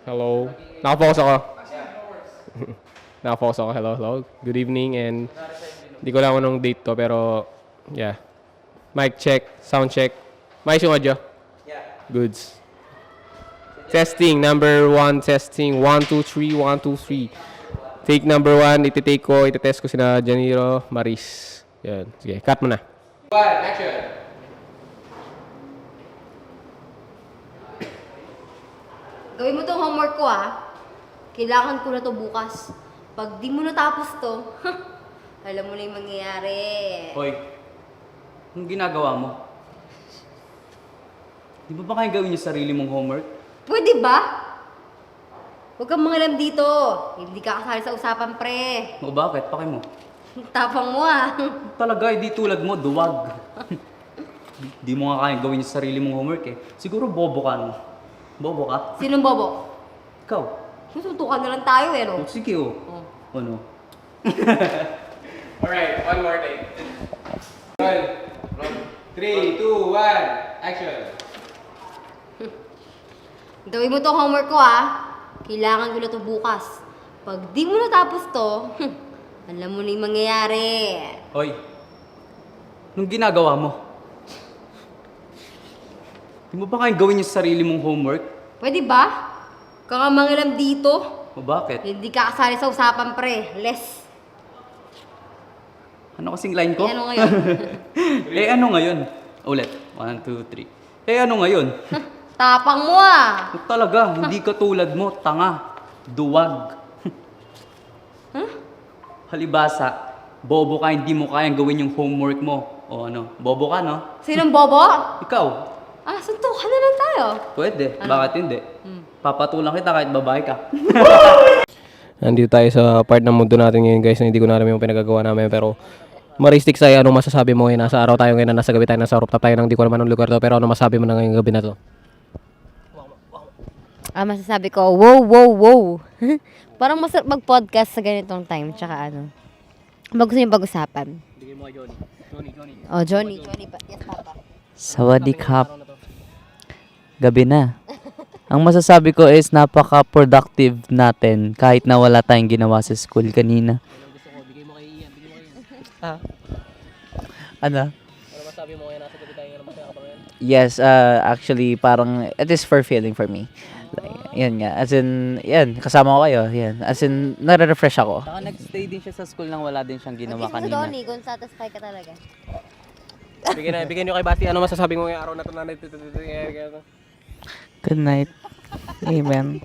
Hello. Nakafocus ako. Nakafocus ako. Hello, hello. Good evening and hindi ko lang anong date to pero yeah. Mic check, sound check. Mic yung audio? Yeah. Goods. Testing, number 1, testing. 1, 2, 3, 1, 2, 3. Take number 1, ititake ko, itetest ko sina Janiro, Maris. Yan. Sige, cut mo na. 1, action! Gawin mo tong homework ko Kailangan ko na to bukas. Pag di mo natapos to, alam mo na yung mangyayari. Hoy, anong ginagawa mo? Di ba kaya gawin yung sarili mong homework? Pwede ba? Huwag kang mangalam dito. Hindi ka kasali sa usapan, pre. O bakit? Paki mo. Tapang mo Talaga, hindi tulad mo, duwag. Di mo nga kaya gawin yung sarili mong homework eh. Siguro bobo ka, no? Bobo ka? Sinong bobo? Ikaw? Susuntukan na lang tayo no? O, sige oh. Ano? Alright, one more take. 1, 3, 2, 1, action! Gawin mo tong homework ko Kailangan ko na to bukas. Pag di mo natapos to, alam mo na yung mangyayari. Hoy, anong ginagawa mo? Di mo ba kaya gawin yung sarili mong homework? Pwede ba? Ka nga mangalam dito. O bakit? Hindi ka kasali sa usapan, pre. Less. Ano kasing line ko? Eh, ano ngayon? Ano ngayon? Ulit. 1, 2, 3. Ano ngayon? Tapang mo Talaga, hindi ka tulad mo, tanga, duwag. Halibasa, bobo ka, hindi mo kayang gawin yung homework mo. O ano, bobo ka, no? Sinong bobo? Ikaw, Suntukan na lang tayo. pwede. Bakit hindi? Papatulang kita kahit babae ka. Nandito tayo sa part ng mundo natin ngayon guys na hindi ko na alam yung pinagagawa namin pero Maristik sa'yo, anong masasabi mo ngayon? Nasa araw tayo ngayon, nasa gabi tayo, nasa rooftop tayo ng di ko naman ang lugar to pero ano masasabi mo na ngayong gabi na to? Masasabi ko, wow. Parang masarap mag-podcast sa ganitong time. Tsaka gusto niyo pag-usapan. Bigay mo kay Johnny. Oh, Johnny. Yes, Papa. Sawadikap. Gabi na. Ang masasabi ko is napaka-productive natin kahit na wala tayong ginawa sa school kanina. Bigay mo kay Ian. Ano? Ano masasabi mo ngayon, nasa gabi tayo ngayon, masaya ka ba ngayon? Yes, actually parang it is fulfilling for me. Like, yan nga. As in, yan, kasama ko kayo. Yan. As in, nare-refresh ako. Saka nag-stay din siya sa school nang wala din siyang ginawa Mag-kiss mo sa kanina. Donnie kung satisfy ka talaga. Bigyan niyo kay Basti, ano masasabi mo ngayong araw na to na Good night. Amen.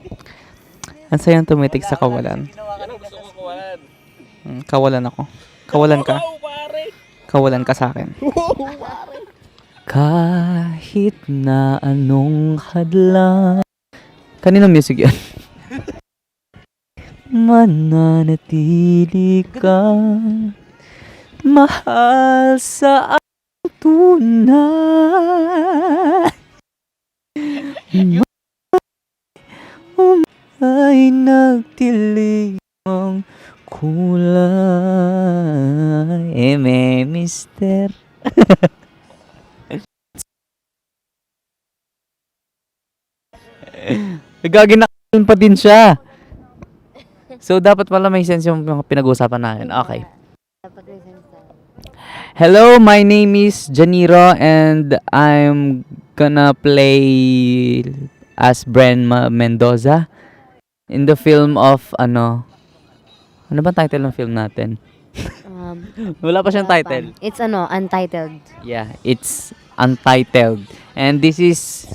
Ang sayang tumitig sa kawalan. Anong gusto ko kawalan? Kawalan ako. Kawalan ka. Kawalan ka sa akin. Kahit na anong hadlang. Kaninong music yan? Mananatili ka. Mahal sa aking tunay. Ay nagtiling ang kulay. Mister. Gaginakalan pa din siya. So, dapat pala may sense yung mga pinag-uusapan natin. Okay. Dapat may sense tayo. Hello, my name is Janiro and I'm gonna play as Bren Mendoza in the film of ano ba title ng film natin? Wala pa siyang title. It's untitled. Yeah, it's Untitled. And this is